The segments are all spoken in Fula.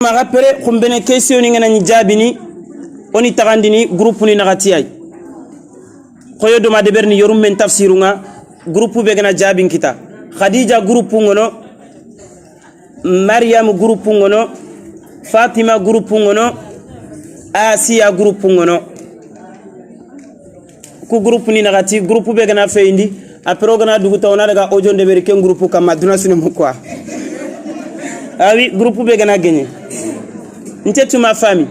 maga pere kumbene question ni ngana njabini oni tagandini groupe ni nagatiyai koyo do ma de berni yorum men tafsirunga groupe be gana jabin kita khadija groupe ngono maryam groupe ngono fatima groupe ngono asiya groupe ngono ku groupe ni nagati groupe be gana feindi apro gana duguta ona daga ojo de berke groupe kam maduna sunu mukwa awi groupe be gana gagner ntetu ma famille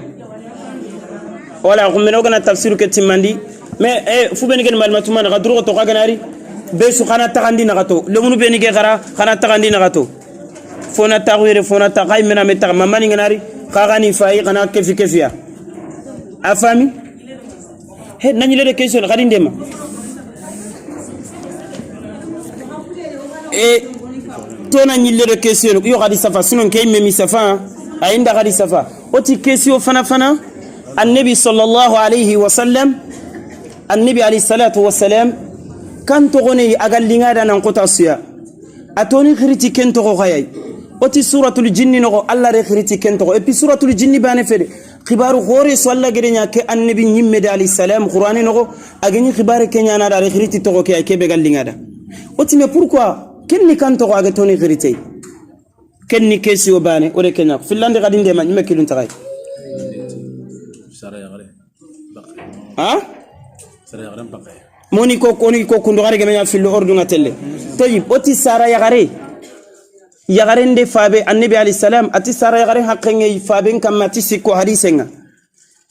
wala kumeno gana tafsiru ke timandi mais fu ben gen malma tuma na duro to ganari be su khana tagandi na gato lemunu be ni ge gara khana tagandi na gato fona tagwere fona tagay mena meta mamani ganari khagani fay kana kefi kefiya a famille he nani le question khadi ndema tona ni le question yo khadi safa sunon kay memi safa ainda khadi safa oti question fana النبي صلى الله عليه وسلم النبي عليه الصلاة والسلام كان تغني أقل لنا ننقطع أتوني خريتي كن تغيي أتي سورة الجن نغو الله رخريتي كن تغو أبي سورة الجن بانفر خبار غوري سوالا غرينيا كالنبي نيمد عليه السلام قرآن نغو أغني خبار كنيا نادا رخريتي تغو كي أكي بغل لنا أتي مي pourquoi كن كان تغو أغتوني خريتي كن كيسيو باني ولي كنيا في اللان دي غادين ديما نيما كيلون تغاي moni ko kundo gare gemenya fillo ordu ngatelle toyib oti sara yagare nde fabe annabi alayhi salam ati sara yagare haqqenge fabe kamati sikko hadisenga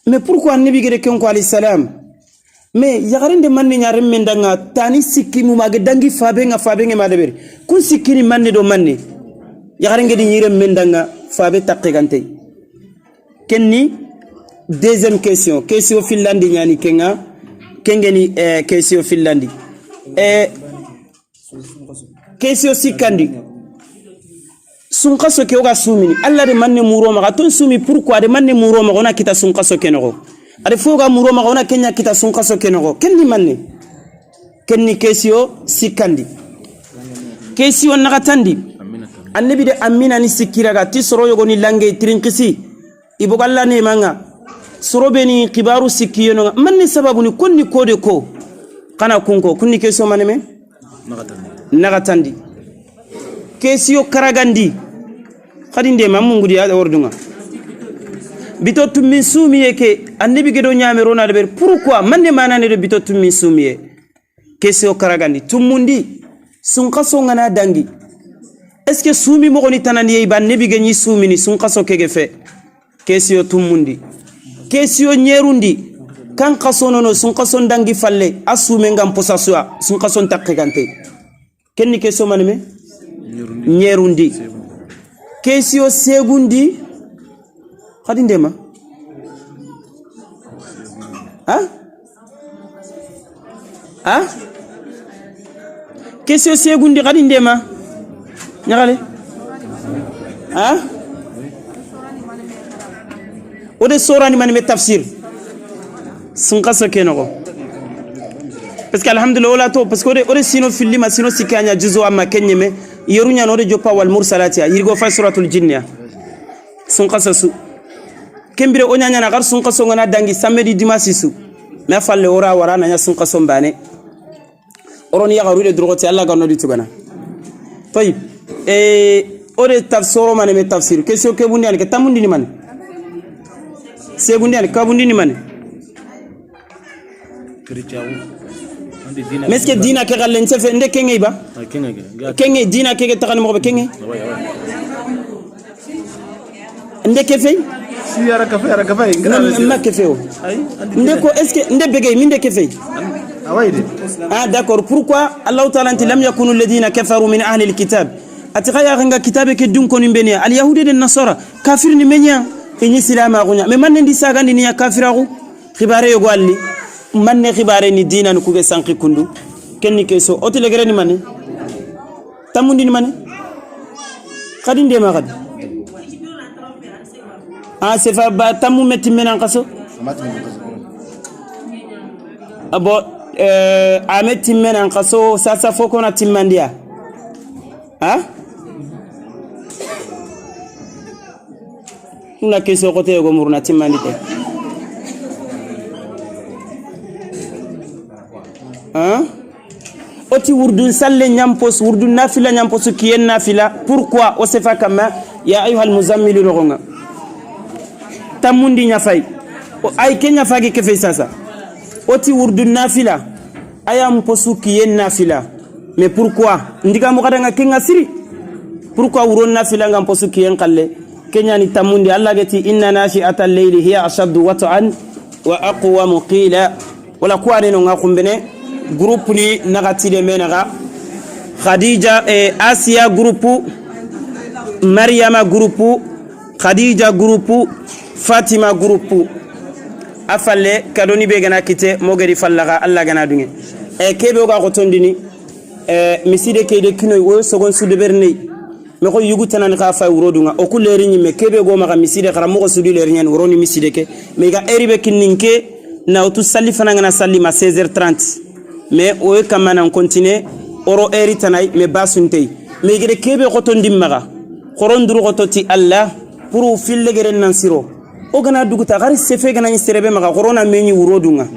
mais pourquoi annabi gere ken ko alayhi salam mais yagare nde manne nyare mendanga tani sikki mu mage dangi fabe nga madebere kun sikkini manne do manne yagare ngedi nyire mendanga fabe taqqegante kenni deuxième question finlandi nyani kenga kengeni question finlandi question sikandi sunkaso ke oga sumini alla de manne muro ma ton sumi pourquoi de manne muro ma ona kita sunkaso kenogo ade foga muro ma ona kenya kita sunkaso kenogo kenni manne kenni question sikandi question nagatandi annabi de amina ni sikiraga tisoro yogo ni lange trinkisi ibogalla ne manga sorobeni kibaru sikiyeno manni sababu ni konni kode ko kana kunko kunni keso maneme nagatandi kesiyo karagandi khadinde mamungudi ada wordunga bitotu min sumiye ke annabi gedo nyamero na de pourquoi manne manane de bitotu min sumiye kesiyo karagandi tumundi sunkaso ngana dangi est ce que sumi mo goni tanani ba annabi genyi sumi ni sunkaso kege fe kesiyo tumundi kesio nyerundi kan kasono no sun kason dangi falle asume ngam posasua sun kason takkegante kenni kesio maneme nyerundi kesio segundi khadi ndema kesio segundi khadi ndema nyagale ode sorani man me tafsir sun kaso kenogo parce que alhamdulillah wala to parce que ode sino filima sino sikanya juzo amma kenyeme yerunya no de jopa wal mursalati yirgo fa suratul jinniya sun kaso su kembire onyanya na gar sun kaso ngana dangi samedi dimanche su me falle wara na nya sun kaso mbane oron ya garu de drogoti alla gano di tugana tayib ode tafsiro man me tafsir question ke bundi an ke tamundi ni man segundi al kabundi ni mane meske dina ke galen sefe nde kenge ba kenge dina ke taxani mo be kenge nde ke fay si ara ka fay ma ke fay nde ko est ce que nde bege mi nde ke fay d'accord pourquoi allah ta'ala anti lam yakunu alladhina kafaru min ahli alkitab atiqaya nga kitabe ke dun ko ni beni al yahudi den nasara kafir ni menya inyi silama gunya me manne ndi sagandi ni kafiragu khibare yo gwalli manne khibare ni dina nu kube sanki kundu kenni keso otile gere ni manne tamundi ni manne khadi ndema khadi sefa ba tamu metti menan kaso abo ametti menan kaso sasa foko na timmandia una keso ko te go murna timandite oti wurdun salle nyampos wurdun nafila nyampos kiyen nafila pourquoi o sefa kama ya ayuhal muzammil ronga tamundi nyafai ay kenya fagi kefe sasa oti wurdun nafila ayam posu kiyen nafila mais pourquoi ndiga mo kadanga kenga siri pourquoi wuron nafila ngam posu kiyen kalle kenya ni tamundi allah gati inna nashi'atal layli hiya ashaddu wat'an wa aqwamu qila wala kwani no ngakumbene groupe ni nagati de menaga Khadija Asia groupe Maryama groupe Khadija groupe Fatima groupe afalle kadoni be gana kite mogeri fallaga alla gana dunge kebe ga gotondini miside kede kinoy wo sogon sude berne me ko yugu tanan ka fa urodunga o kuleri ni me kebe go maga miside khara mo ko sudi leri nyen woroni miside ke me ga eribe kininke na otu salli fana ngana salli ma 16h30 mais o kamana continue oro eri tanay me basuntey me gede kebe gotondi maga koronduru gototi alla pour fille geren nan siro o gana duguta gari sefe gana ni serebe maga corona meni urodunga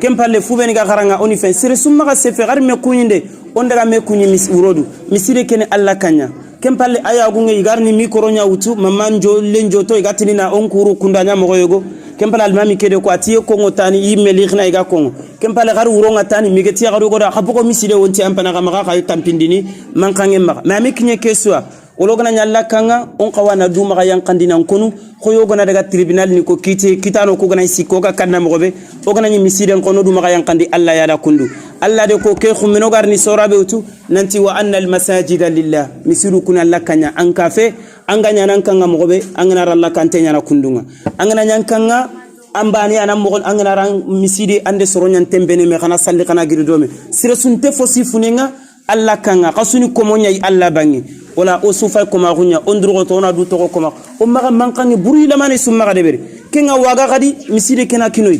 kempalle fubeni ga garanga oni fen sere summa ga sefe gari me kunyinde on daga me kunyi mis urodu misire kene alla kanya kempalle aya gunge igarni mi koronya utu mamanjo lenjo to igatini na onkuru kundanya mo yogo kempala almami kede ko atiye ko ngotani yimeli khina iga ko kempala garu uronga tani migeti garu goda haboko miside wonti ampana ga maga kay tampindini mankange maga mami kinye keswa ologana nyalla kanga on qawana duma ga yankandina konu khoyo gona daga tribunal ni ko kitano ko gona sikko ga kanna mogobe o gona ni miside kono duma ga yankandi alla ya da kundu alla de ko ke khumino garni sorabe utu nanti wa anna al masajida lillah misiru kuna lakanya an kafe anganya nan kanga mogobe angana ralla kantenya na kundunga angana nyankanga ambani ana mogol angana ran miside ande soronyan tembene me kana salli kana giridome sire sunte fosi funenga alla kanga kasuni komonya alla bangi wala o sufa ko ma gunya ondrugo to na du to ko ma o maga mankangi buri la mane summa ga debere kenga waga gadi miside kena kinoy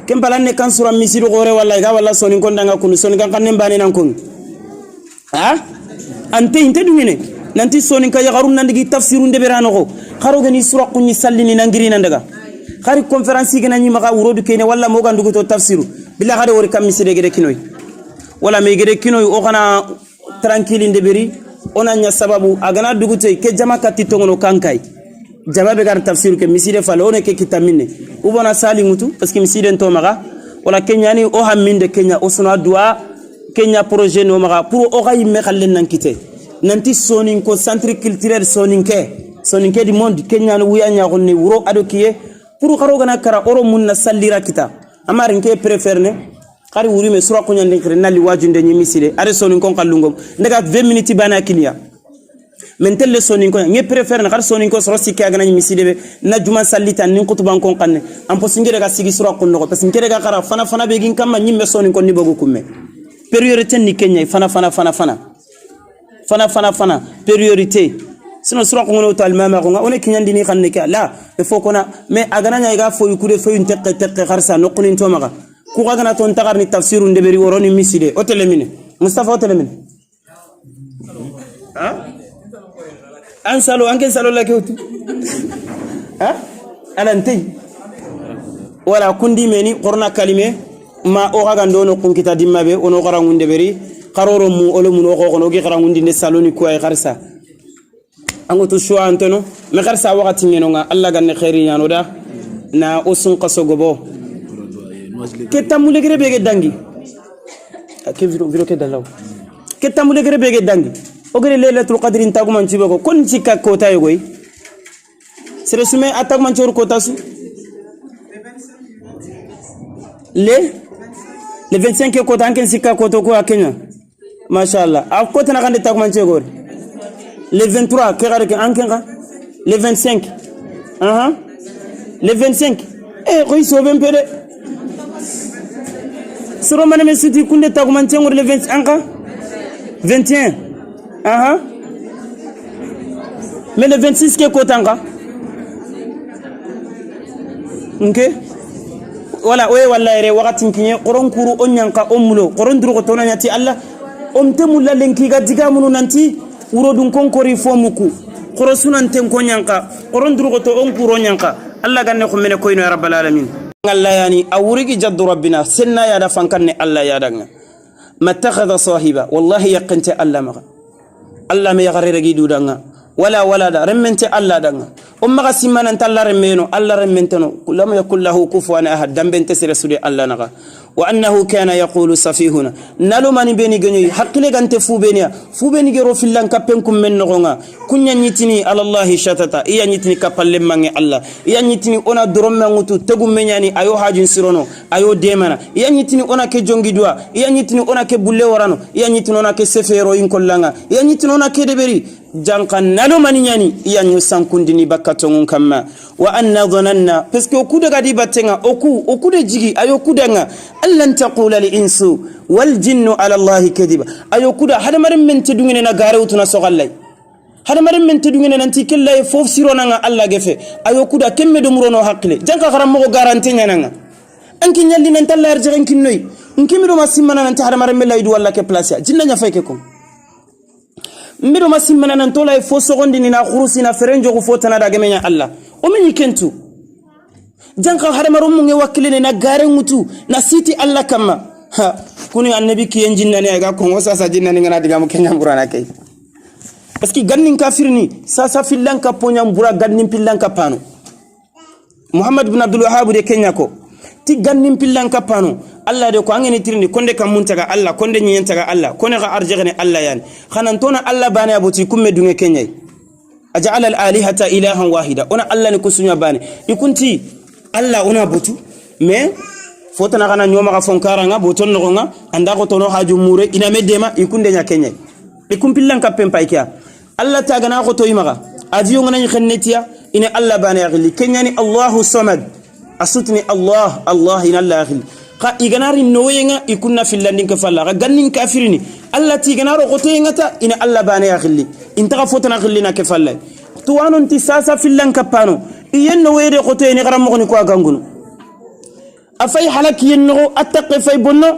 kembalanne kan sura miside gore wala ga wala soni kondanga kunu soni kan kanen bani nan kun ha ante inte dumine nanti soni ka yagarum nandigi tafsirun de berano ko kharo gani sura kunni sallini nangiri nandaga khari conference gina nyi maga urodu kene wala mo gandugo to tafsiru bila khade wori kam miside gede kinoy wala me gede kinoy o kana tranquille de beri onanya sababu agana dugute ke jama katti tongono kankai jama be gar tafsir ke miside fale one ke kitamine ubona sali ngutu parce que miside to maga wala kenyani o hamminde kenya o suna dua kenya projet no maga pour o gay me khalen nan kite nanti sonin ko centre culturel soninke di monde kenya no wuya nya gonni wuro ado kiye pour kharo gana kara oro munna sallira kita amarin ke préfère ne khari wuri me sura kunya ndikre nali wajunde nyi miside are sonin kon kallungom ndaga 20 minutes bana kilia mentelle sonin kon nge préfère na khar sonin ko soro sikya gana nyi miside be na juma sallita nin kutuban kon kanne am posingere ga sigi sura kun no parce que ngere ga khara fana be gin kamma nyi me sonin kon ni bogu kumme priorité ni kenya fana priorité sino sura ko ngono tal mama ko ngone kinyan dini xanne ka la il faut kona mais agana nya ga fo yukude fo yunte tekke kharsa no kunin to maga ku ga na ton tagar ni tafsirun de beri woroni miside o telemine mustafa o telemine ha an salo anke salo la kewtu ha alantay wala kundi meni qorna kalime ma o ga ndono kun kita dimmabe ono qarangunde beri qaroro mu olo mu no ko no gi qarangundi ne saloni ko ay kharsa angoto sho antono me kharsa wakati ngeno nga alla ganne khairi nyano da na osun qaso gobo ketamule gere bege dangi ke viro ke dalaw ketamule gere bege dangi o gere lailatul qadr intagu man cibe ko kon ci ka kota yoy sere sume atak man cior kota su le 25 kota anken sikka kota ko akenya mashallah a kota na kande tagu man cior le 23 ke gare ke anken ga le 25 le 25 koy so ben pede soro maname suti kunde taguman tengor le 20 anka 21 mais le 26 ke kotanga ok wala oye wala ere wakati kinye qoron kuru onyanka omulo qoron duru ko tona nyati alla omte mulla lenki ga diga munu nanti wuro dun konkori fomuku qorosunan ten ko nyanka qoron durgo to on kuro nyanka Allah ganne ko mene ko ino ya rabbal alamin Allah yani awrigi jaddu rabbina senna ya da fankanne Allah ya danga mattakhadha sahiba wallahi yaqinte Allah maga Allah me yagarere gi dudanga wala da remmenti Allah danga umma simana talla remmeno Allah remmenteno lam yakul lahu kufuwan ahad dambente sire sudi Allah naga wa annahu kana yaqulu safihuna nalu mani beni gani hakile gante fu beni gero fillan kapen kum men nogonga kunya nyitini ala Allah shatata iya nyitini kapalle mange Allah iya nyitini ona doromme ngutu tegum menyani ayo hajin sirono ayo demana iya nyitini ona ke jongi dua iya nyitini ona ke bulle warano iya nyitini ona ke sefero inkollanga iya nyitini ona ke deberi jankan nalu mani nyani iya nyu sankundini bakatongun kamma wa anna dhananna parce que okude gadi batenga okude jigi ayo kudanga allan taqula li insu wal jinnu ala Allah kadiba ayo kuda hada marim men tedungene na garewtuna sogallay hada marim men tedungene nanti kella fof sirona nga Allah gefe ayo kuda kemme do murono hakkile janka garam mo garanti nyananga anki nyalli nan talla arjigen kinnoy nkimi do masimana nanti hada marim laydu walla ke place jinna nya fayke ko mbido masimana nan tola fo sogondi ni na khurusi na ferenjo ko fotana da gemenya Allah o men yikentu janka hada marum mu nge wakile na gare ngutu na siti Allah kama ha kuni annabi ki jinna ne ga ko sasa jinna ni ngana diga mu kenya burana kay parce que gannin kafirni sasa fillan ka ponya bura gannin pillan ka pano Muhammad ibn Abdul Wahhab de kenya ko ti gannin pillan ka pano Allah de ko angeni tirni konde kam muntaga Allah konde nyentaga Allah kone ga arjegene Allah yani khanan tona Allah bane abuti kumme dunge kenyai aj'al al alihata ilahan wahida ona Allah ni kusunya bane ikunti Allah ona butu mais fotana kana nyoma ga fonkara nga boton no nga anda ko tono haju mure ina medema ikunde nya kenyai ikum pillan ka pempa ikia Allah taga na ko to imaga avion ngana ni khennetia ina Allah bane yaghli kenyani Allahu samad asutni Allah ina Allah yaghli ka iganari noyenga ikunna fillandin ka falla ga gannin kafirini Allah ti ganaro qotoyenga ta ina Allah bane ya khilli inta fotana khillina ka falla to wanon ti sasa fillan ka pano iyen no wede qotoyeni garam mo ni ko gangunu afay halaki yen no attaqi fay bonno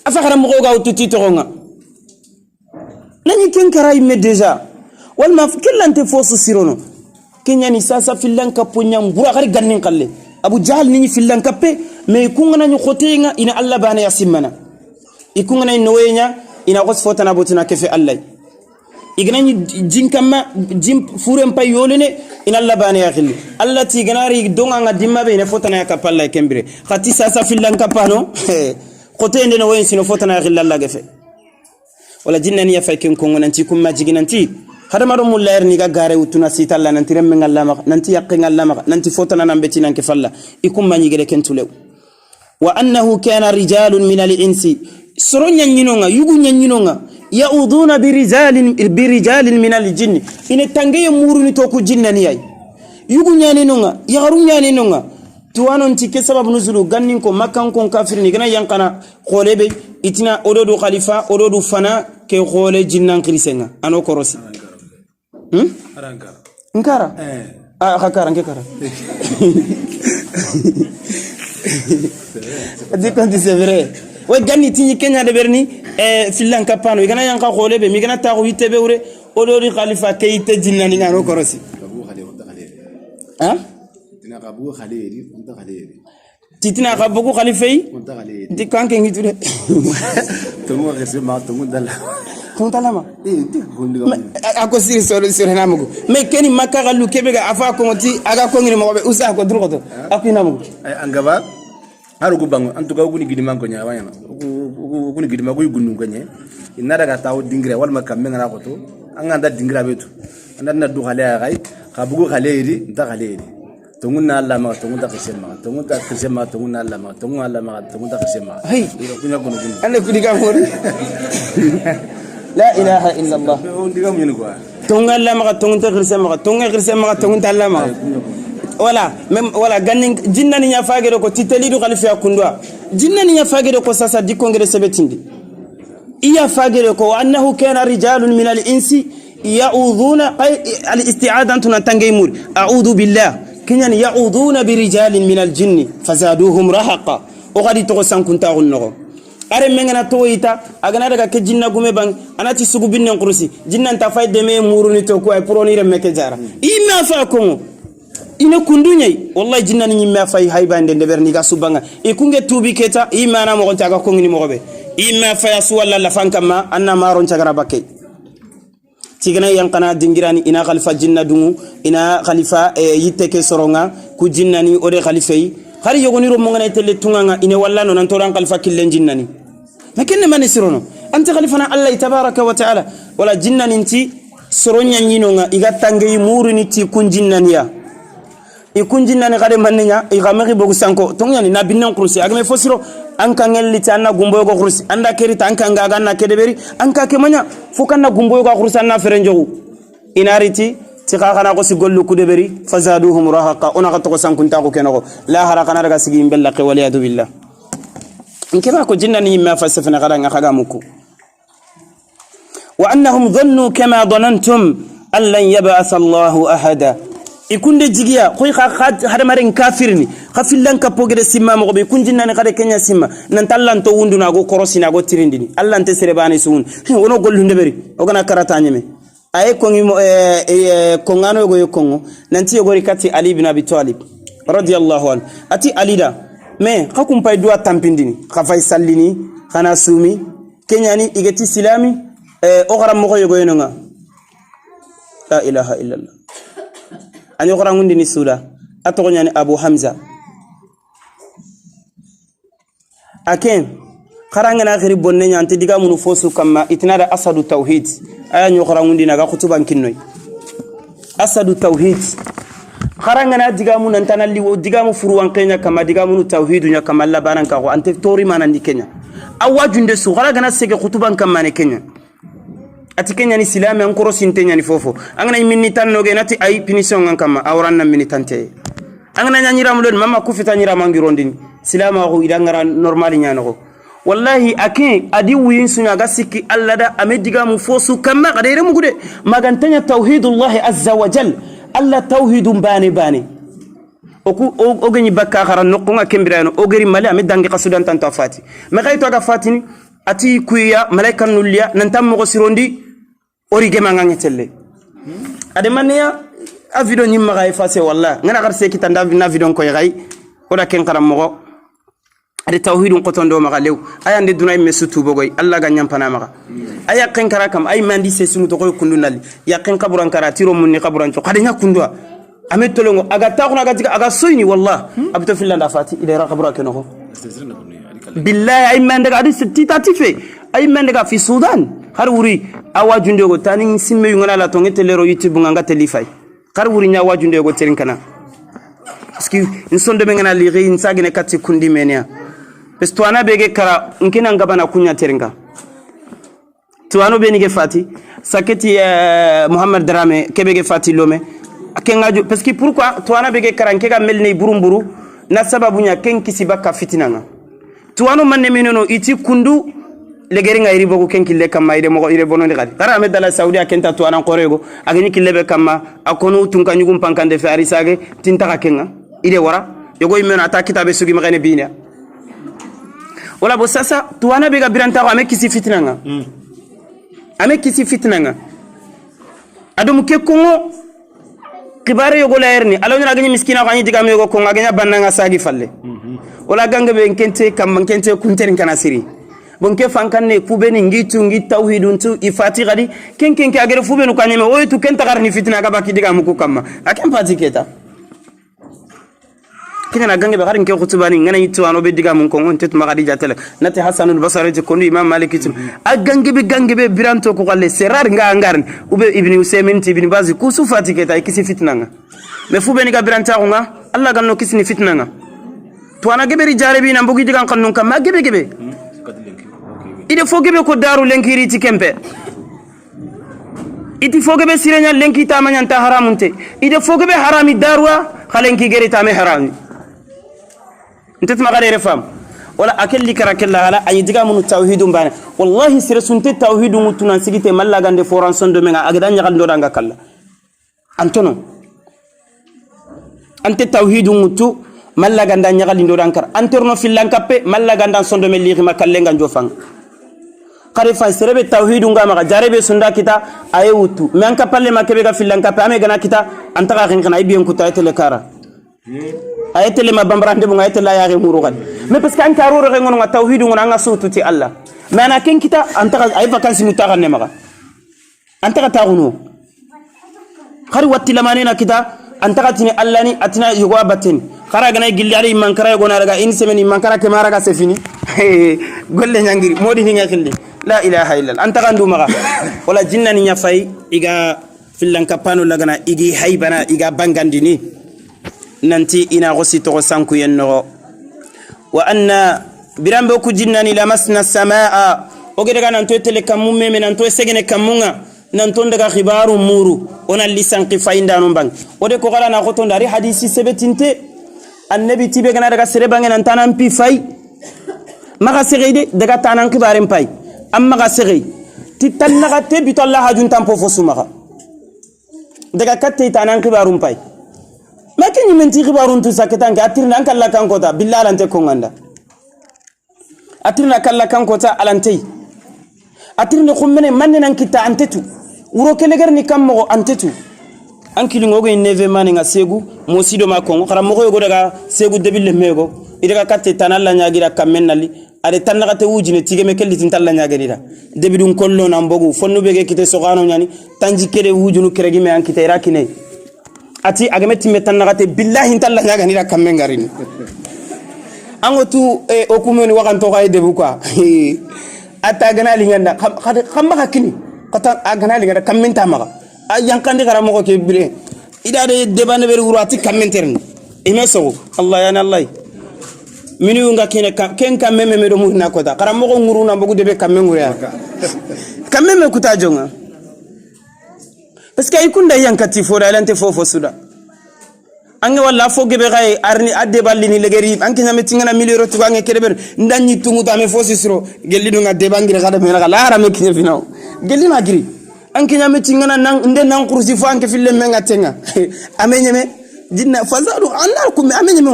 afa garam mo ga ututi to nga nani ken karay me deja wal ma kellante fosu sirono kenyani sasa fillan ka ponyam bura gar gannin kalle Abu Jahl ni fillan kappe me kungana ni khotenga ina Allah bana yasimana ikungana ni noyenya ina gos fotana botina kefe Allah igana ni jinkama jim furem pay yolene ina Allah bana yakhili Allah ti ganari donga nga dimma be ina fotana yakapalla kembire khati sasa fillan kapano khotende no wen sino fotana yakhili Allah gefe wala jinnani ya fay ken kongona nti kumma jiginanti hada maro mullayer ni ga gare utuna sitalla nanti remme ngalla ma nanti yaqqi ngalla ma nanti fotana nambeti nanke falla ikum manyi gere kentulew wa annahu kana rijalun min al-insi soronya nyinonga yugu nyinonga yauduna birijalin min al-jinn ine tangaye muruni to ku jinnani yai yugu nyaninonga yagaru nyaninonga tuwanon tike sababu nuzulu gannin ko makkan ko kafirni gana yankana kholebe itina ododu khalifa ododu fana ke khole jinnan krisenga ano korosi Nkara khakara ngekara Dikanti c'est vrai we ganni tini Kenya de berni filan kapano igana yanka kholebe mi gana taxu yitebe wure odori khalifa kayite jinnani ngano korosi tina kabu khaledi onta khaledi titina kabu khalifei onta khaledi dikanke ngitude tomo resema tomo dala tontalama ako siri solo namugo me keni makaka lu kebega afa ko ngoti aga ko ngini mo be usa ko durgoto akina mugo angaba haru gubango antuka ko ni gidima ko nya wayana ko ni gidima ko yugunu ko nya inada ga taw dingira wal makam me ngana ko to anganda dingira betu andana du khale ay kabugo khale iri nda khale iri tunguna Allah ma tunguta kisema tunguta kisema tunguna Allah ma tungu Allah ma tunguta kisema hay kunya ko ngini ande kudiga mori la ilaha illa Allah diga mun ko tunga Allah ma tunguta kisema tunga kisema tunguta Allah ma wala même wala gannin jinnani nya fagere ko titelidu khalifa kundwa jinnani nya fagere ko sasa dikongere sebetindi iya fagere ko annahu kana rijalun min al-insi ya'uduna al-isti'adan tunatangay mur a'udhu billah kinyan ya'uduna bi rijalin min al-jinni fazaduhum rahaqa o gadi to sankunta gonno are mengena toita agana daga ke jinna gume bang anati sugu binnen kursi jinna ta fay deme muruni to ko ay proni re meke jara ima fa ko ina kundunyai wallahi jinna ni ma fay haybande de berni ga subanga e kunge tubi keta ima na mo taga ko ngini mo be ima fa yasu walla la fankama anna maron tagara bakke tigana yankana dingirani ina khalifa jinna dungu ina khalifa yitte ke soronga ku jinna ni ode khalifai khari yogoni ro mongana tele tunganga ine walla non antoran khalifa killen jinnani makenne mani sirono anta khalifana allah tabaraka wa taala wala jinnani nti soronya nyinonga igatange muruni ti kun jinnaniya ikunjinnani khade mannya igamegi bogu sanko tongani na binnan kursi agame fosiro anka ngelli tanna gumboy go kursi anda kerita anka ngaga na kedeberi anka kemanya fukanna gumboy go kursi anna ferenjogu inariti tika kana ko sigollu kudeberi fazaduhum rahaqa ona ka to sankunta ko kenoko la harakana daga sigi mbella ke waliyadu billah inkeba ko jinnani ma fasafna kada nga khaga muku wa annahum dhannu kama dhanantum an lan yab'ath Allahu ahada ikunde jigiya koy hada maren kafirni khafillan kapogede simma mo be kunjinna ne kade kenya simma nan tallan to wunduna go korosina go tirindini allah nte sere bani sun wono gollunde beri o gana karata nyeme ay ko ngi ko ngano go yokongo nanti yogori kati ali ibn abi talib radiyallahu an ati alida me hakum pay duwa tampindini khafay sallini khana sumi kenyani igeti silami o garam mo go yogo yonga la ilaha illallah ani qorangundi ni suda atogonyani abu hamza aken qarangana khiri bonne nyanti diga munu fosu kama itinada asadu tauhid aya nyo qorangundi naga khutuban kinnoy asadu tauhid qarangana diga munu ntanali wo diga mu furuwan kenya kama diga munu tauhidu nya kama la baranka ko ante tori manandi kenya awajunde su qarangana sege khutuban kama ne kenya ati kenya ni silame ankoro sintenya ni fofo angana minni tanno ge nati ay punition ngankama awranna minni tante angana nyanyira mulon mama kufita nyira mangirondini silama ko idangara normali nyano wallahi akin adi wiyin sunya gasiki allada amediga mu fosu kama kadere mu gude magantanya tauhidullah azza wa jal alla tauhidum bani oku ogeni bakka kharan no nga kembirano ogeri mali amedangi qasudan tanta fati me kayto ga fatini ati kuya malaikan nulliya nantam mo sirondi orige manganga telle ade mania a video nyimma ga effacé walla ngana gar se kitanda na video ko yai oda ken karam mo ade tawhidun qotondo maga lew ayande dunay mesutu bogoy alla ga nyampana maga aya ken karakam ay mandi se sumu to ko kundunali ya ken kaburan karatiro munni kaburan to kade nyakundwa amet tolongo aga taxuna aga tiga aga soyni wallah abto filanda fati ide ra kabura kenoko billahi ay mande ga adi titatife ay mande ga fi sudan har wuri awajunde go tanin simme ngana la tonge telero youtube nganga telifay har wuri nya wajunde go terin kana parce que in sonde me ngana li rin sagine katti kundi menia parce to ana bege kara nkina ngabana kunya teringa to ano be ni ge fati saketi muhammad drame kebege fati lome akenga parce que pourquoi to ana bege kara nkega melne burumburu na sababu nya ken kisibaka fitinanga to ano manne menono iti kundu legeri nga iribo ko kenkille kama ire mo ire bonondi gadi tara me dala saudi akenta to anan korego agani killebe kama akonu tunka nyugum pankande fe arisage tinta ka kenga ire wara yogo imena ata kitabe sugi magane bina wala bo sasa to ana be ga biranta ko ame kisi fitnanga ame kisi fitnanga adum ke kongo kibare yogo la erni alo nyina gani miskina ko anyi diga me yogo konga ganya bannanga sagi falle wala ganga be kente kam kente kunterin kana siri bonke fankanne kubeni ngitu ngi tauhidun tu ifati gadi kenken ke agere fubenu kanyeme o tu kenta garni fitna ga baki diga muku kama akem patiketa kina gange be garin ke khutubani ngana yitu ano be diga mun ko ngonte tu magadi jatele nati hasanul basri te kondi imam maliki tu agange be biranto ko galle serar nga ngarn ube ibni usaymin ibn bazi kusu fatiketa ikisi fitna nga me fubeni ga biranta nga allah ganno kisni fitna nga to ana geberi jarebi na mbugi diga kannun kama gebe ide fogebe ko daru lenkiri ti kempe iti fogebe sirenya lenki tamanya ta haramunte ide fogebe harami darwa khalenki geri tame harami ntet magare refam wala akelli karakella hala ay diga munu tawhidum bana wallahi sire sunte tawhidum mutuna sigite malla gande foran sondo menga agada nyagal ndo danga kala antono ante tawhidum mutu malla ganda nyagali ndo dankar anterno fillankappe malla ganda sondo me ligi makallenga njofang kare fa serebe tawhidu ngama jarebe sunda kita aye wutu men kapalle makebe ga fillankappe ame gana kita antaka khinkana ibiyen kuta tele kara aye tele ma bambrande bunga aye tele ya muru gad mais parce que an karo re ngono tawhidu ngona nga sututi Allah mana ken kita antaka aye vacances mutaka ne maga antaka taguno khari watti lamanena kita antaka tini Allah ni atina yugo batin khara gana gillari man kara gona daga in semeni man kara ke maraga se fini golle nyangiri modi ni ngakilli la ilaha illa antaka nduma wala jinna ni nyafai iga fillankapano lagana igi haybana iga bangandini nanti ina gosi to sanku yenno wa anna birambe ku jinnani lamasna samaa o gede ga nanto tele kamumme men nanto segene kamunga nanto daga khibaru muru ona lisan qifainda non bang o de ko gala na goto ndari hadisi sebetinte annabi tibe gana daga sere bangen nantanan pi fay maga sereide daga tanan khibaren pay amma ga sere ti tannaga te bitalla hajun tampo fosuma daga katte tanan khibarum pay makeni menti khibarun tu saketan ga atirna kala kan kota billahi ante ko nganda atirna kala kan kota alante atirna khumene manne nan kita antetu wuro kelegar ni kammo antetu ankili ngogo neve mani nga segu mosido makongo khara mo go daga segu debille mego idaga katte tanalla nyagira kamennali ade tannaga te wujine tigeme kelli tintalla nyagira debidun kollo na mbogu fonnu bege kite sogano nyani tanji kede wujunu keregi me ankite irakine ati agameti metannaga te billahi talla nyagira kamengarini angotu okumeni wakanto kay debu kwa ata gana linganda khamba hakini kata agana linganda kamenta maga yankande garamo ko ke bire ida de debane beri urati kammenterne imeso Allah ya Allah minu nga kene ken kameme me do murna ko da garamo ko nguruna bogu debe kamengure ya kameme kuta jonga parce que ikunda yankati fo dalante fofo suda ange walla fo gebe gay arni adde ballini legeri anke nyame tingana miliro to ange kedebe ndanyi tungu tame fo sisro gelli do nga debangire kada me la ara me kinye finaw gelli na giri anke nyame tingana nan nde nan kursi fo anke fille menga tenga amenyeme dinna fazadu anna ko amenyeme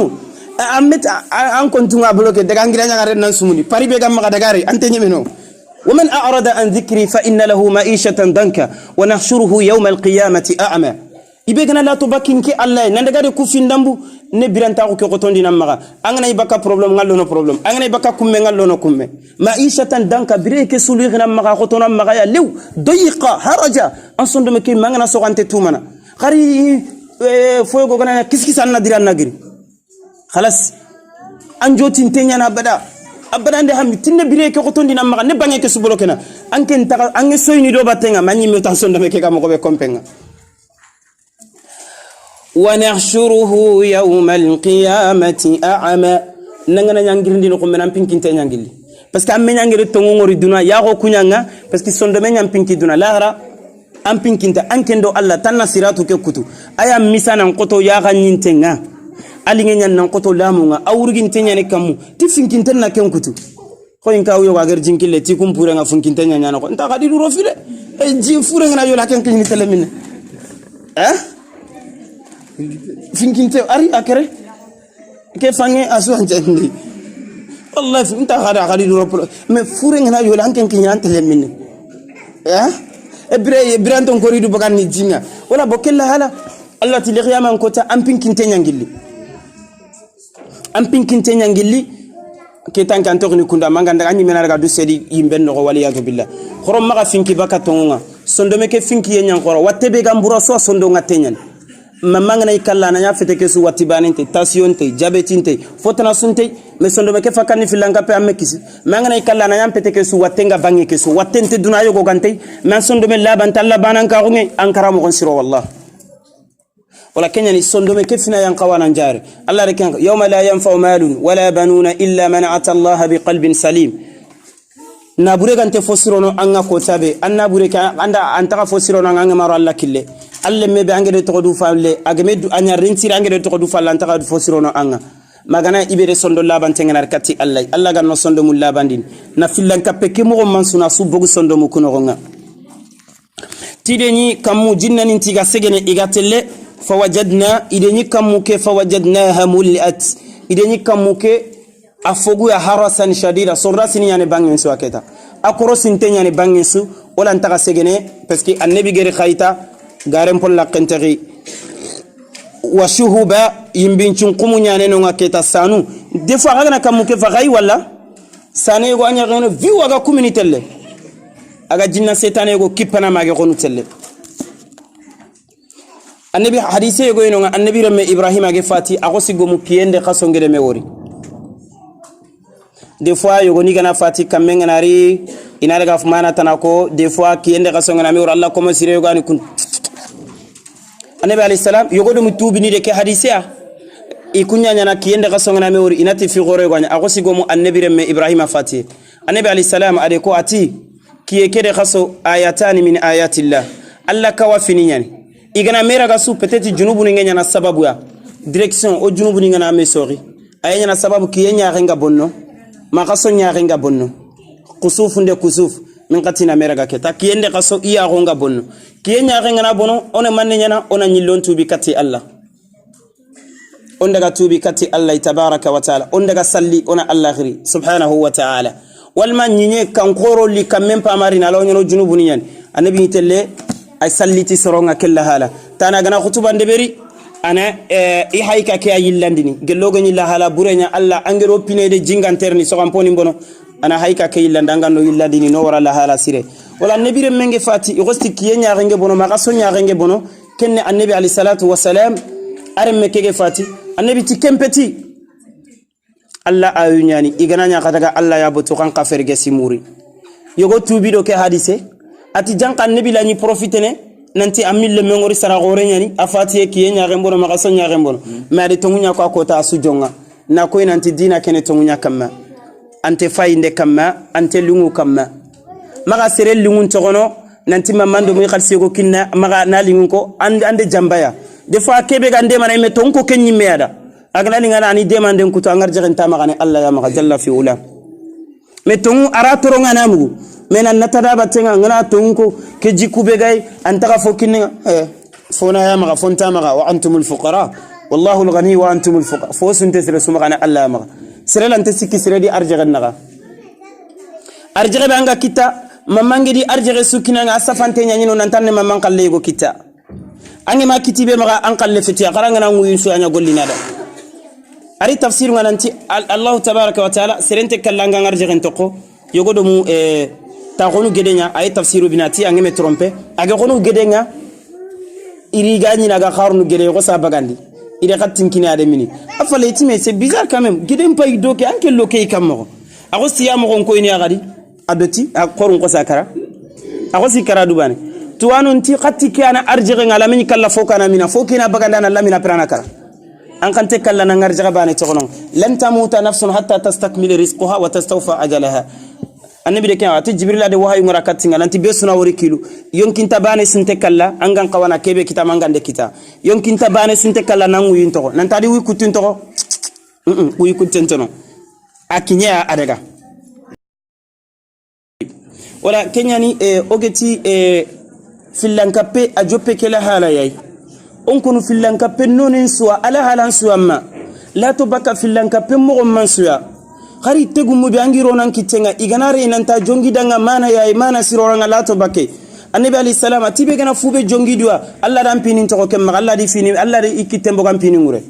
amet an kontunga bloqué daga ngira nyanga nan sumuni pari be gamma daga re ante nyeme no ومن أعرض عن ذكري فإن له معيشة ضنكا ونحشره يوم القيامة أعمى ibegana la to bakinki Allah nanda gade ku findambu ne biranta ko ko tondi namaga angana ibaka problem ngallo no problem angana ibaka kumme ngallo no kumme maishatan danka bireke sulu gina maga ko tona maga ya lew dayiqa haraja an sondo me ke mangana so gante tumana khari foyo go gana kiskisan na diran nagiri khalas an jotin tenya na bada abada ande hammi tinne bireke ko tondi namaga ne bange ke subolo kena anken ta ange soyni do batenga manyi me tan sondo me ke kam ko be kompenga ونحشره يوم القيامة أعمى نغنا نانغيرندي نكو منام بينكينتي نانغيلي باسكو ام نانغيري تونغوري دونا ياغو كونيانغا باسكو سوندو منام بينكي دونا لاغرا ام بينكينتا انكندو الله تانا سيراتو كوتو ايا ميسانا نقطو ياغا نينتينغا alingé ñan nan qoto lamunga awurgin teñane kammu ti finkinten na ken kutu ko in kaw yo wagar jinkille ti kum pure nga finkinten ñana ko nta khadi duro file e ji fure nga yo la ken kin telemine finkinte ari akere ke fange asu anjandi wallahi inta khadi duro mais fure nga yo la ken kin telemine e branton koridu bagan ni jinga wala bokella hala Allah ti liqiyama ko ta ampinkinte ñangilli ampinkinte ñangilli ke tanki antokni kunda manganda anyi mena daga du sedi yimben no wali ya billah khorom maga finki baka tonga sondo meke finki yenyan khoro watte be gambura so sondo ngatenyan mamanga nay kala na ya fete ke su watibaninte tension te diabetinte fotana sunte me sondo meke fakani filanga pe amekisi manga nay kala na ya fete ke su watenga bangi ke su watente dunayo go gante man sondo me laban talla banan ka ngi ankara mo siro wallah ولا كنني صندوق كيفنا ينقوانا نجار الله ركان يوم لا ينفع مال ولا بنون إلا من أتى الله بقلب سليم نابورك أنت فسرنا أنك كتابة أن نابورك أنت فسرنا أنك مر الله كله الله ما بيعنقد تقدو فعله أجمد أن يرنتي عنقد تقدو فعل أنت قد فسرنا أنك ما جنا إبرة صندوق لابان تيجي نركتي الله جنا صندوق لابان دين نفيلن كبكي مو من سنا سوبوق صندوق مكونغنا تيجي كمو جنة نتيجة سجن إجاتله فوجدنا إذا كم فوجدناها ملئت ideni kamuke afogu ya harasan shadida sorra sini yani bangin su aketa akoro sinte yani bangin su wala ntaka segene parce que annabi gere khayta garen pol la qentari wa shuhuba yimbin qumu nyane no aketa sanu des fois agana kamuke fa gay wala sane go anya gano vi waga communauté le aga jinna setane go kipana mage gonu telle annabi hadise go ino annabi ramme ibrahim age fati ago sigo mu kiyende khasongere me wori des fois yogo ni gana fati kamenga nari ina daga fumana tanako des fois kiyende khasongana me wori allah ko masire yogo ani kun annabi alayhi salam yogo do mutubi ni de ke hadise a ikunya nyana kiyende khasongana me wori inati fi gore go anya ago sigo mu annabi ramme ibrahim fati annabi alayhi salam ade ko ati kiye kede khaso ayatani min ayatillah allah kawafini nyani igana mera ga su peut-être junubu ni ngena sababu ya direction o junubu ni ngana mesori ayenya na sababu kiye nyaare nga bonno ma kaso nyaare nga bonno kusufu nde kusufu min katina mera ga keta kiyende kaso iya go nga bonno kiye nyaare ngana bonno one manne nyana ona nyillon tubi kati allah on daga tubi kati allah tabaraka wa taala on daga salli ona allah khiri subhanahu wa taala walma nyinye kankoro li kamem pamari na lawo nyono junubu ni nyani anabi telle ay salliti soronga kella hala tana gana khutuba ndeberi ana i hayka ke ayillandini gellogo ni la hala burenya alla angero pinede jinganterni so kamponi mbono ana hayka ke yillandanga no yillandini no wara la hala sire wala nabire menge fati i gosti kiye nyaarenge bono maka so nyaarenge bono kenne annabi ali salatu wassalam aremme kege fati annabi ti kempeti alla ayunyani igana nya kataga alla ya botu kan kaferge simuri yogo tubido ke hadise ati jankan nabi la ni profitene nanti amille mengori sara gore nyani afati kiye nyaare mbono maka so nyaare mbono ma de tongunya ko akota sujonga na ko nanti dina kene tongunya kamma ante fayinde kamma ante lungu kamma maka sere lungu togono nanti mamando mi khalsi ko kinna maka na lungu ko ande jambaya des fois kebe gande mana me tonko kenyi meada agna ni ngana ni demande ko to angar jagenta maka ne allah ya maka jalla fi ula me tongu ara toronga namugo mena natada batenga ngana tonko ke jikube gay antaka fokinga fona ya maga fonta maga wa antumul fuqara wallahu alghani wa antumul fuqara fo sunte sere sumagana allah maga sere lan tesiki sere di arjaga naga arjaga banga kita mamangi di arjaga sukina nga safante nyanyino nantanne mamang kalle go kita angi ma kitibe maga an kalle fiti qaranga na nguyin su anya gollina da ari tafsir ngananti allah tabaaraka wa taala serente kallanga arjaga ntoko yogodo mu ta gonu gedenya ay tafsiru binati angeme tromper aga gonu gedenya iri gani naga kharnu gede ko sa bagandi ide katinkini ade mini afale itime c'est bizarre quand même gedem pay doke anke lokay kammo ago siyamo ko ini agadi adoti akorun ko sakara ago sikara dubane tuwanu nti khatike ana arjige ngala min kala fokana mina fokina baganda na lamina prana kara an kante kala na ngarjaga bane tokonon lan tamuta nafsun hatta tastakmil rizqaha wa tastawfa ajalaha annabi de kan ati jibril ade wahayu ngara katinga nanti be suna wori kilu yonkinta bane sinte kala angan kawana kebe kita mangande kita yonkinta bane sinte kala nangu yinto nanta di wi kutinto wi kutinto akinya adaga wala kenyani ogeti filankape ajope kala hala yai on kunu filankape nonin suwa ala halan suwamma la to baka filankape mo man suya khari tegumu bi angiro nan kitenga iganare nanta jongi danga mana ya imana siroranga lato bakke annabi ali salama tibe gana fube jongi duwa alla dan pinin to ko alla di fini alla di ikitembo gam pinin ngure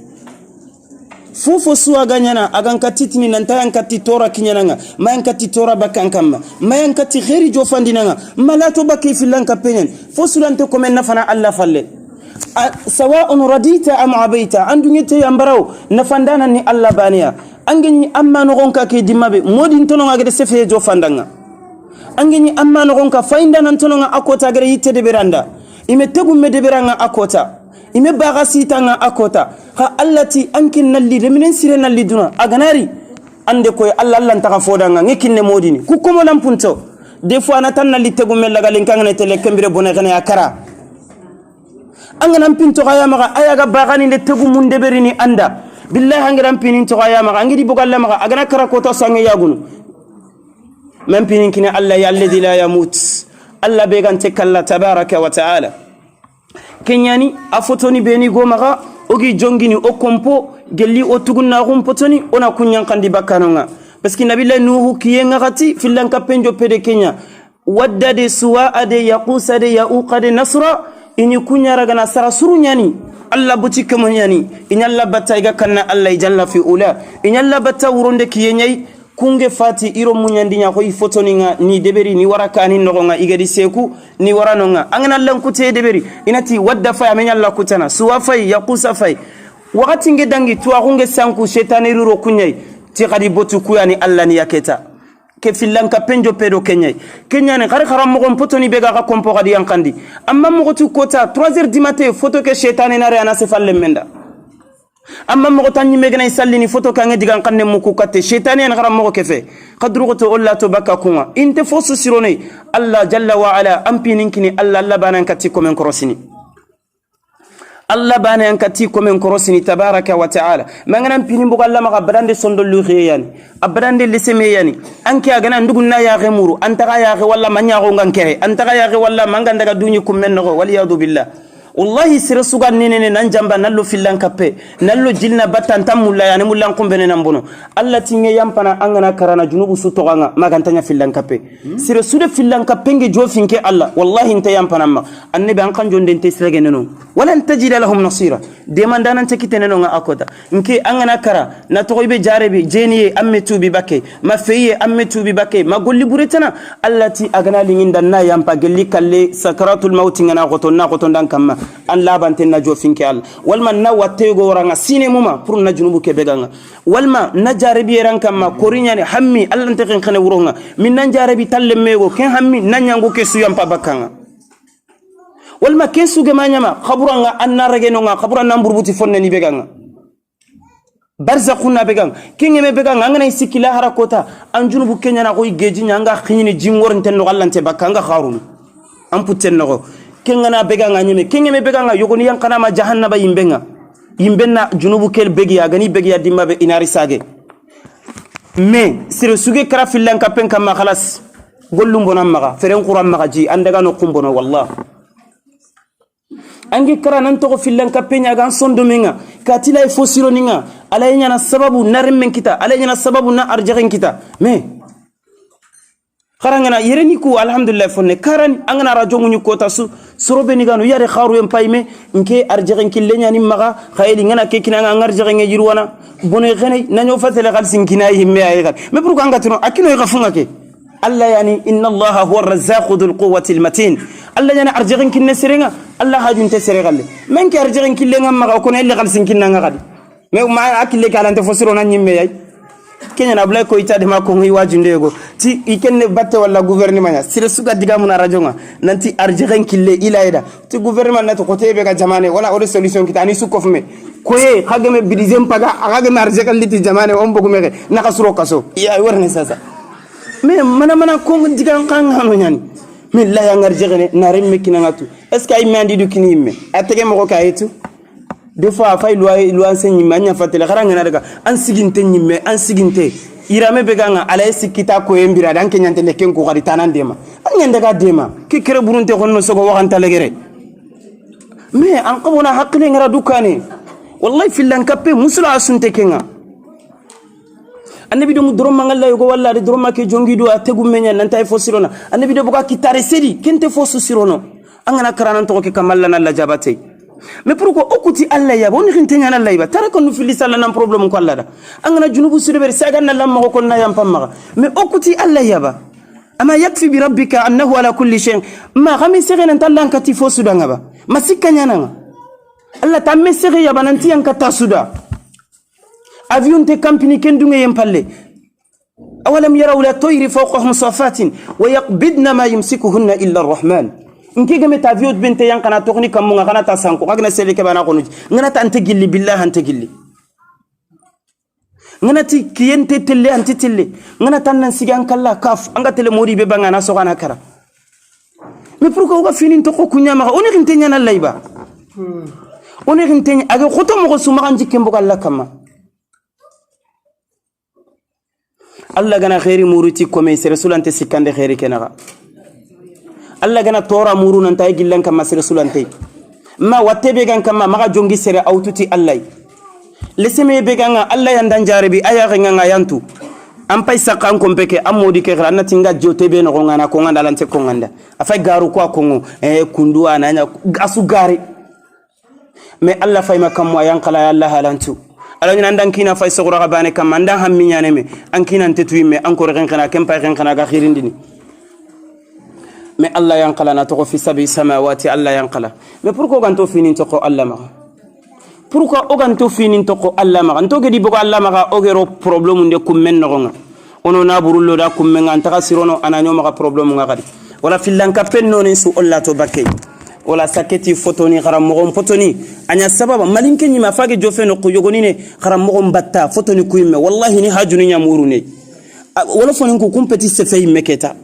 fufo suwa ganyana agan katitini nanta yan katti tora kinyanga mayan katti tora bakkan kamma mayan katti khairi jofandinanga malato bakke filanka penyen fo sulante ko men nafana alla falle sawa'un radita am abaita andungete yambaraw nafandana ni alla baniya angeni amma no gonka ke dimabe modin tono ngade sefe jo fandanga angeni amma no gonka fainda nan tono nga akota gare yitte de beranda ime tegum me de beranga akota ime baga sitanga akota ha allati ankin nalli de minen sire nalli duna aganari ande koy alla alla ntaka fodanga ngekinne modini ku komo lampunto des fois na tan nalli tegum me laga len kangane tele kembire bonegane akara anganam pinto kaya maga ayaga bagani de tegum munde berini anda billahi hangiran pinin to ya maga ngidi bugalla maga agana kara ko to sange yagunu man pinin kine alla ya alladhi la yamut alla be gante kalla tabaraka wa taala kenyani afotoni beni go maga ogi jongini o kompo gelli o tugunna potoni ona kunyan kandi bakanonga parce que nabila nuhu kiyenga gati filan kapenjo pede kenya wadda de suwa ade yaqusa de yauqa de nasra ini kunyara gana sara surunyani alla buti kamonyani inyalla batta iga kanna alla jalla fi ula inyalla batta wuronde kiyenyai kunge fati iro munyandi nya ko ifotoninga ni deberi ni warakani nogonga igadi seku ni waranonga angana lankute deberi inati wadda fa amenya la kutana suwa fa yaqusa fa wakati ngedangi tuwa kunge sanku shetani ruro kunyai ti kadi botu kuyani alla ni yaketa ke filanka penjo pedo kenyai kenya ne khari kharam mo potoni bega ka kompo kadi yankandi amma mo tu kota 3h du matin photo ke shetani nare ana se falle menda amma mo tanni megna isallini photo kange digan kanne mo ku katte shetani en kharam mo kefe qadru to alla to baka kuma inte fosu sirone alla jalla wa ala ampininkini alla banan katti komen korosini Allah bana yankati komen korosini tabaraka wa ta'ala mangana mpini mbuga Allah maka badande sondolu khiyani abadande leseme yani anki agana nduguna ya gemuru antaka ya ge walla manya go ngankere antaka ya ge walla manganda ga dunyi kummenno wal yadu billah wallahi sirasuga nene nanjamba nallo filan kappe nallo jilna batanta mulla yani mullan kumbene nambono Allah tinge yampana angana karana junubu sutoganga magantanya filan kappe sirasude filan kappe nge jofinke Allah wallahi inte yampana ma annabi an kan jonde inte sirage neno wala tajida lahum nasira demandana tekite neno nga akoda nke angana kara na toybe jarebi jeniye amme tubi bakke ma feye amme tubi bakke ma golli buretana Allah ti agana linginda na yampa gelli kalle sakaratul maut ngana goton dan kamma an labanten na jofinke al walma na wattego ranga sine muma pour na junubu ke beganga walma na jarabi ranka ma korinya ne hammi Allah nte ken khane wuronga min nan jarabi talle mego ken hammi nan nyango ke suyam pa bakanga walma ken suge manyama khaburanga anna regeno nga khabura nan burbuti fonne ni beganga barzakhuna beganga kengeme beganga ngana isikila harakota an junubu kenya na koy geji nyanga khini jingor nten no Allah nte bakanga kharunu am putten no kengana beganga nyeme kengeme beganga yogoni yankana ma jahannaba yimbenna junubu kel begi agani begi ya dimba be inari sage me sire suge kara filan kapen kam khalas gollum bonam maga feren quran maga ji andaga no kumbono wallah angi kara nan to filan kapen ya gan sondo menga katila e fosiro ninga alaynya na sababu narmen kita alaynya na sababu na arjegen kita me karangana yereni ku alhamdulillah fonne karan angana radio ngunyu kota su sorobe ni ganu yare kharu en payme nke arjegen killenya ni maga khayli ngana ke kina ngarjegen e jirwana bone khane nanyo fatale khal sinkina yimme ay gal me pour ko ngatino akino e gafunga ke Allah yani inna Allah huwa ar-razzaq dhul quwwati al-matin Allah yani arjegen kinne serenga Allah hajun te seregalle men ke arjegen killenga maga ko ne le khal sinkina ngadi me ma akille kalante fosiro nan yimme ay kenya na blay ko itade ma ko ngi wajundego ti ikenne batte wala gouvernement ya sire suga diga mun radio nga nanti arjegen kille ilaida ti gouvernement nato ko tebe ga jamane wala o solution kitani su kofme koye khagame bidizem paga khagame arjegen liti jamane on bogume na kasuro kaso ya warne sasa me mana ko diga kan hanu nyani min la ya ngarjegen na remme kinangatu est ce que ay mandi du kinimme atege mo ko kayetu des fois fay loi enseignement manya fatele garanga na daga an siginte nyimme an siginte irame beganga ala sikita ko embira dan kenyante ne ken ko gari tanan dema an nyande ga dema ki kere burunte honno sogo waxanta legere me an qabuna haqqile ngara dukane wallahi filan kappe musula asunte kenga annabi do mu dorom mangalla yugo walla de dorom make jongido ategu menya nanta e fosirona annabi do buka kitare sedi kente fosu sirono angana karanan to ke kamalla na la jabate mais pourquoi okuti Allah ya boni khintenya na Allah ba taraka nu fili sala nan problem ko Allah da angana junubu sudebe saga na lamma ko na yam pamma mais okuti Allah ya ba ama yakfi bi rabbika annahu ala kulli shay ma khami segena tallan kati fo sudanga ba masikanya na Allah tamme sege ya bananti an kata suda avion te company kendunge yem palle awalam yaraw la tayri fawqahum safatin wa yaqbidna ma yumsikuhunna illa arrahman inki game ta viot bente yang kana tokni kam nga kana ta sanko agna sele ke bana kono ngana ta ante gilli billah ante gilli ngana ti kiyente telle ante telle ngana tan nan sigan kala kaf anga tele modi be banga na so kana kara mais pourquoi ga finin to ko kunya ma oni khintenya na layba oni khintenya aga khoto mo ko suma kan jikke mbo Allah kama Allah gana khairi muruti ko me rasulante sikande khairi kenaga Allah gana tora muru nan tay gillan kam masir sulante ma watebe gan kama maga jongi sere aututi Allah leseme be ganga Allah yandan jarabi aya nga yantu am pay sakan kompeke amodi ke grana tinga jotebe no ngana ko nganda lante ko nganda afay garu ko ko kundu ananya asu gari mais Allah fay makam wa yankala Allah halantu ala ñu andan kina fay sogoro ga bane kam andan hammi nyane me an kina ntetu me encore ren kana kem pay ren kana ga khirindini mais Allah yankala na to fi sabi samawati Allah yankala mais pourquoi ganto fini to ko Allah ma pourquoi oganto fini to ko Allah ma anto gedi bogo Allah ma ogero problème nde kum men no nga ono na burullo da kum men anta sirono ananyo ma problème nga gadi wala filanka penno ne su Allah to bakke wala saketi fotoni garam mo fotoni anya sababa malinke ni mafage jofe no ko yogoni ne garam mo batta fotoni kuimme wallahi ni hajuni nyamuru ne wala fonin ko kumpeti se fay meketa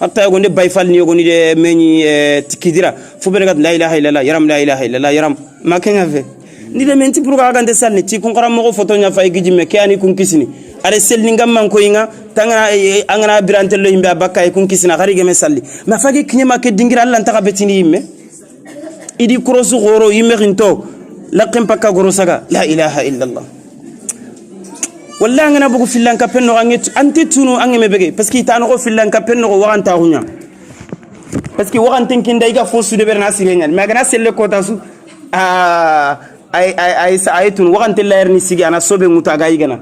hatta yogonde bayfal ni yogoni de meni tikidira fubere gat la ilaha illallah yaram la ilaha illallah yaram ma kenga fe ni de menti pour ga gande salni ti kun garam mo fotonya fay gijime ke ani kun kisini are selni ngam man ko yinga tanga angana birantello yimbe abakay kun kisina khari geme salli ma fage kinyama ke dingira Allah ntaka betini yimme idi krosu goro yimme ginto laqim pakka goro saga la ilaha illa Allah wallahi ngana bugu filan ka penno anget anti tunu angeme bege parce que tano ko filan ka penno ko waranta hunya parce que warantin kinda iga fosu de berna sirenya ma gana selle ko tasu ay tunu warantin la yerni sigi ana sobe mutaga igana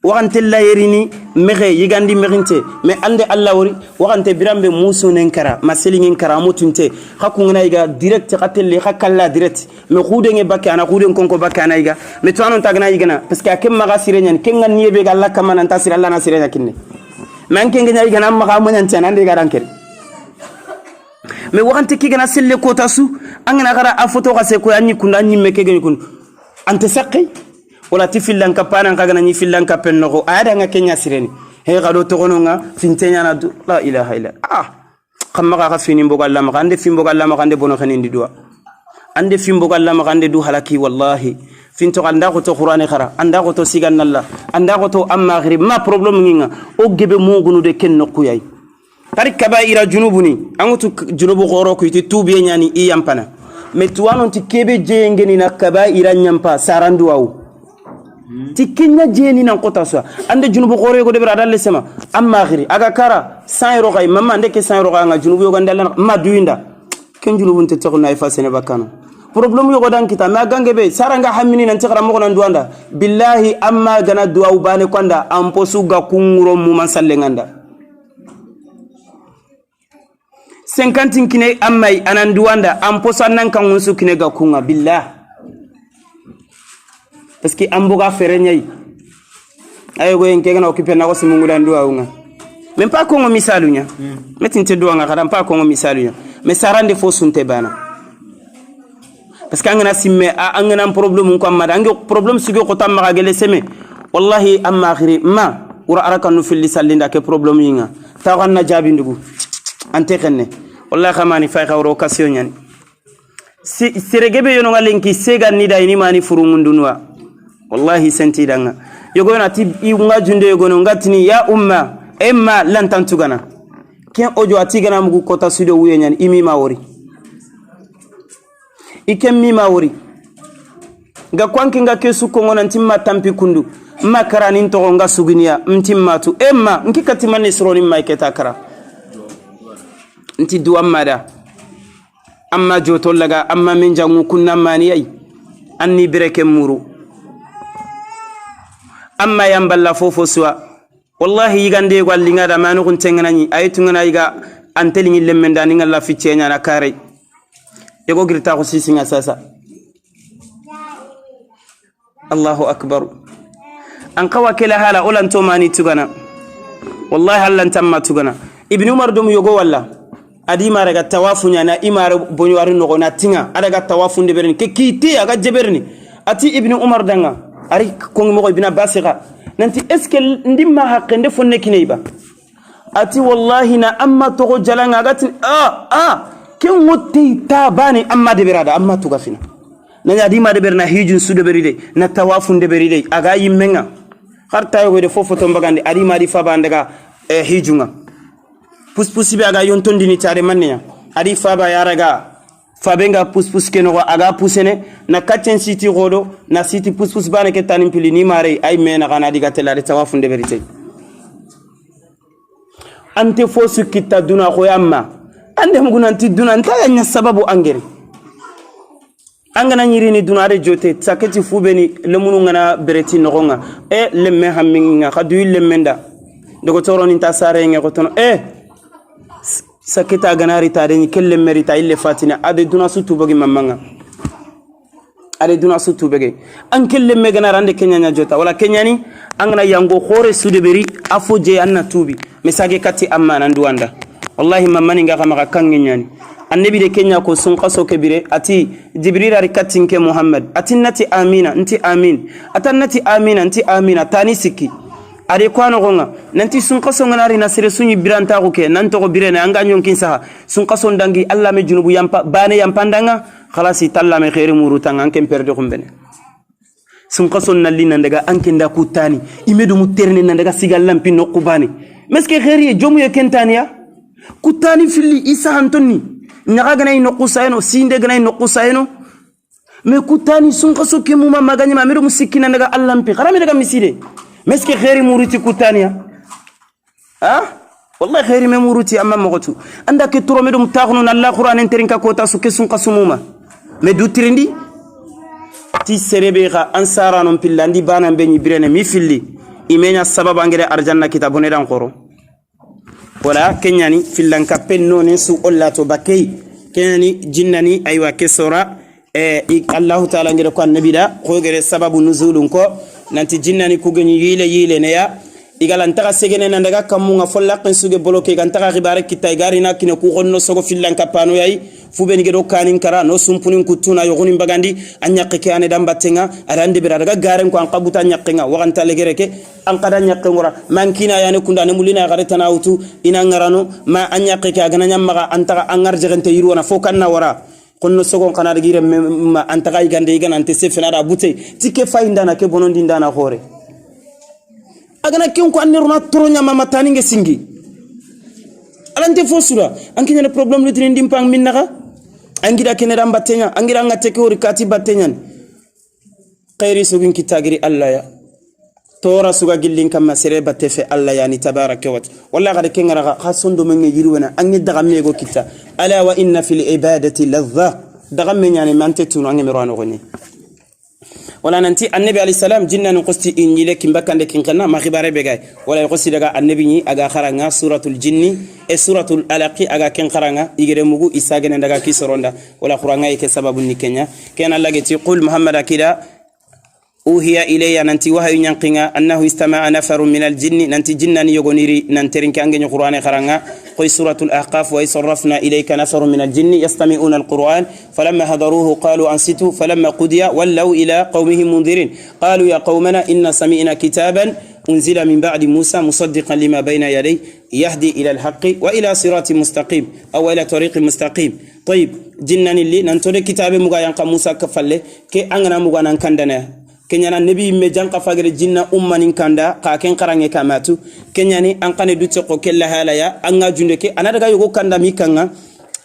waxante la yerini mexe yigandi mexinte mais ande Allah wori waxante birambe muso nenkara maselingin kara mutunte xakungna iga direct xatelle xakalla direct mais xudenge bakke ana xuden konko bakke ana iga mais to anon tagna igana parce que akem maga sirenyan kenga niebe ga Allah kamana ta sir Allah na sirenya kinne man kenga nyaay gana maga munyan tan ande ga ranker mais waxante ki gana selle ko tasu angana gara a photo ga se ko anyi kunda anyi meke gani kun ante sakki wala ti filan kapana kaga nani filan kapen no ada nga kenya sireni he gado to gononga fintenya na la ilaha illa kamma ka fini mboga Allah ma ande fimboga Allah ma ande bono khanin didwa ande fimboga Allah ma ande du halaki wallahi finto anda ko to qur'ani khara anda ko to sigan Allah anda ko to amma ghrib ma problem nginga o gebe mo gunu de ken no kuyay tarik kaba'ira junubuni angutu junubu goro ko ti tubiye nyani i yampana metuano ti kebe jengeni na kaba'ira nyampa sarandu wawu tikinya jeni nan kota so ande junubu gore go de bra dalle sema amma khiri aga kara 100 euro kay mamma ande ke 100 euro nga junubu yo gandal ma duinda ken junubu te taxuna ay fasene bakano problem yo go dan kita ma gange be saranga hammini nan tikara mo nan duanda billahi amma gana duwa ubane kwanda amposu ga kunguro mu man salle nganda 50 kine amma anan duanda amposa nan kan unsu kine ga kunga billahi parce que amboga ferenyay ayo go yenke gana okipe na ko simunguda nduwa unga même pas ko misalunya metinte duwa nga kadam pas ko misalunya mais sarande fo sunte bana parce que angana simme angana problème ko amada ango problème sugo ko tamma gele seme wallahi amma akhiri ma ura arakanu fil lisalinda ke problème yinga tawanna jabi ndugu ante xenne wallahi khamani fay xawro occasion nyani si regebe yono ngalenki sega ni dayni mani furumundunwa wallahi senti danga yogona ti iunga junde yogono ngatini ya umma emma lan tantugana ken ojo atigana mugu kota sudo wuyenyan imi mawori ikem mi mawori ga kwanki nga kesu ko ngona ntimma tampi kundu makarani nto nga suginiya mtimmatu emma nkikati manni sroni maiketa kara nti duwa mada amma joto laga amma min jangu kunna maniyai anni bereke muru amma yamballa fofo suwa wallahi yigande go allinga da manu kun tenganani aytu ngana yiga antelingi lemmenda ni ngalla ficenya na kare yego girta ko sisinga sasa Allahu akbar an qawa kala hala ulan to mani tugana wallahi hallan tamma tugana ibn umar dum yogo walla adi mara ga tawafu nyana imara bonyo warin no na tinga ada ga tawafu de berni ke kiti aga jeberni ati ibn umar danga ari ko mo ibn basira nanti est ce que ndimma haqqende fonne kineba ati wallahi na amma to jalanga gati ken wotti tabani amma de berada amma to gafina nanya di ma de berna hijun su de beride na tawafu de beride aga yimmenga har tayo de fofo to mbagande ari ma di faba ndaga hijunga puspusi be aga yontondini tare mannya ari faba yaraga fabenga puspus keno aga pusene na katchen siti godo na siti puspus bane ke tanin pili ni mare ay mena kana diga telare tawafun de verite ante fosu kitta duna ko yamma ande mugunanti duna ntaya nya sababu angere angana nyiri ni duna re jote saketi fubeni lemunu ngana bereti nogonga lemme hamminga khadu lemmenda dogo toro ni tasare nge gotono saketa ganari tare ni kelle merita ille fatina ade duna sutu bogi mamanga ade duna sutu bege an kelle me ganara ande kenya nya jota wala kenya ni angana yango khore sudeberi afoje anna tubi mesage kati amana nduanda wallahi mamani nga kama kangi nyani annabi de kenya ko sun qaso kebire ati jibril ari katinke muhammad ati nati amina nti amin atannati amina nti amina tani sikki ari kwano gonga nanti sun qaso nganari nasire sunyi biranta ko ke nanto ko birene anga nyonkin sa sun qaso ndangi alla me junubu yampa bane yampandanga khalasi talla me khairi murutanga ankem perde kumbene sun qaso nalli nandaga anke nda kutani imedu muterne nandaga sigallam pinno kubani meske khairi jomu ye kentania kutani fili isa antoni nyaga ganay no kusayno sinde ganay no kusayno me kutani sun qaso ke muma maganya ma medu musikina ndaga allampi kharami daga miside meske khairi muruti kutania wallahi khairi me muruti amma mogotu anda ke turo medu mutakhnu na allah qur'an enterinka kota su ke sun qaso muma me du trindi ti serebe ga ansara non pillandi bana be birene mi filli imenya sababa ngere arjanna kitabune dan qoro wala kenyani filan kapen nonen su ollato bakay kenyani jinnani aywa kesora Allah ta'ala ngere ko annabida ko gere sababu nuzulun ko nanti jinnani ku gani yile ne ya igalan taga segene nan daga kamunga follaqen suge bloqué gan taga ribare kitay garina kine ku gonno sogo filan kapano yayi fubeni gedo kanin kara no sumpunin kutuna yogoni bagandi anyaqe ke ane dambatenga arande bira daga garen ko an qabuta nyaqenga waganta legereke an qada nyaqengora mankina yani kunda ne mulina gare tanawutu ina ngarano ma anyaqe ke agana nyamma antaka angar jegente yirwana fokanna wara konno sogon kana gire ma antaka igande igana ante sefena da bute tike faindana ke bonondi ndana hore agana ken ko aniruna toronya mama taninge singi alante fosura ankinya problem le trending pang minnaga angira kenera mbatenya angira ngate ko rikati batenyan khairi sugin kitagiri allah ya tora suga gillin kam sere batefe allah yani tabaraka wa walla gade kengara khasondo men yirwana angi daga mego kita ala wa inna fil ibadati ladha daga men yani mante tunu angi mirano goni wala nanti annabi alayhi salam jinna no qosti injile kimbakande kinkana ma khibare begay wala qosti daga annabi ni aga kharanga suratul jinni e suratul alaqi aga ken kharanga igere mugu isagene daga kisoronda wala qur'anga yake sababu ni kenya ken allah geti qul muhammad akida uhiya ilayya nanti wahayu nyanqinga annahu istama'a nafarun min aljinni nanti jinnani yogoniri nanterin kange ni qur'ane kharanga qoy suratul ahqaf wa sarrafna ilayka nafarun min aljinni yastami'una alquran falamma hadaruhu qalu ansitu falamma qudiya wallaw ila qaumihim mundirin qalu ya qaumana inna sami'na kitaban unzila min ba'di musa musaddiqan lima bayna yaday yahdi ila alhaqqi wa ila siratin mustaqim aw ila tariqin mustaqim طيب jinnani li nantode kitabe muga yanka musa kafalle ke angana muga nan kandana kenyana nabi me janka fagere jinna ummanin kanda ka ken karange kamatu kenyani an kane dutse ko kella halaya anga junde ke anadaga yugo kanda mikanga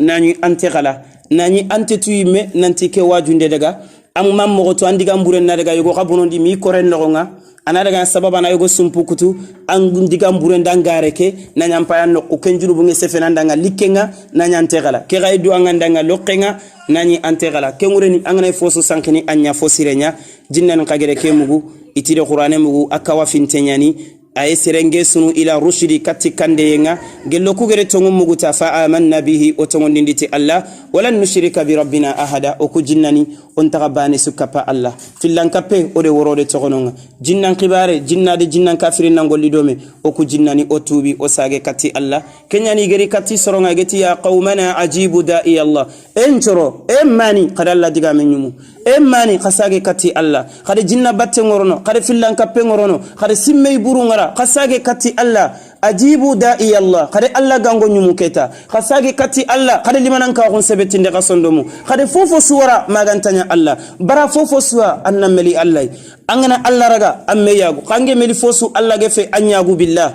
nani ante kala nani ante tuime nanti ke wajunde daga am mammo to andiga mburen na daga yugo kabunondi mi koren nogonga anadaga sababa na yugo sumpu kutu an diga mburen dangare ke nanyam payan no ko kenjuru bunge sefenanda nga likenga nanya ante kala ke gaidu anganda nga lokenga nani antegala kengureni angana foso sankini anya fosirenya jinnan kagere kemugu itire qur'ane mugu akawa fintenyani ay serenge sunu ila rushdi katti kandeyenga gello kugere tongu mugu tafa amanna bihi o tongu nditi allah wala nushrika bi rabbina ahada o ku jinnani on tagabani sukapa allah fillan kappe o de worode togononga jinnan khibare jinnade jinnan kafirin nangolli dome o ku jinnani o tubi o sage katti allah kenyani geri katti soronga geti ya qaumana ajibu da'i allah enchoro emmani qadalla diga menyumu emmani khasage katti allah khade jinna batte ngorono khade fillan kappe ngorono khade simmey burungara khasage katti allah ajibu da'i allah khade allah gango nyumu keta khasage katti allah khade limanan ka gon sebetinde kasondomu khade fofo suwara magantanya allah bara fofo suwa annameli allah angana allah raga amme yagu kange meli fosu allah gefe anyagu billah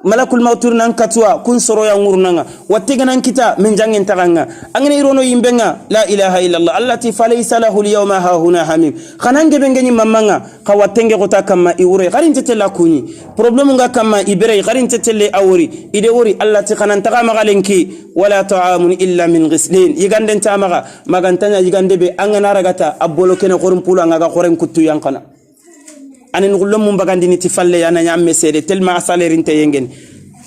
malakul mautur nan katwa kun soro ya ngurnanga wattiga nan kita min jangen taganga angene irono yimbenga la ilaha illallah allati falaysa lahu alyawma ha huna hamim khanange bengeni mamanga khawatenge kota kama iure garin tetela kuni problem nga kama ibere garin tetele awri ide wori allati khanan taga magalenki wala ta'amun illa min ghislin yiganden tamaga magantanya yigande be angana ragata abolo kene qorum pula nga ga qoren kuttu yankana anen gullum mum bagandini ti falle yana nyamme sede telma salaire inte yengen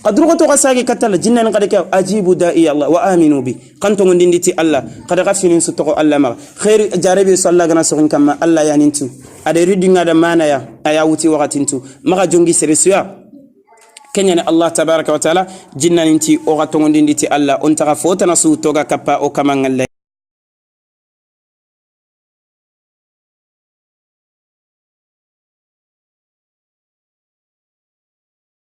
qadru goto gasagi katala jinnan qad ka ajibu da'i Allah wa aminu bi kanto ngondindi ti Allah qad gafinin sutoko Allah ma khair jarabi sallallahu alaihi wasallam kama Allah yanintu ade ridinga da mana ya aya wuti wakatintu maka jongi serisuya kenyane Allah tabaraka wa taala jinnan inti o gato ngondindi ti Allah on taga fota nasu toga kappa o kamanga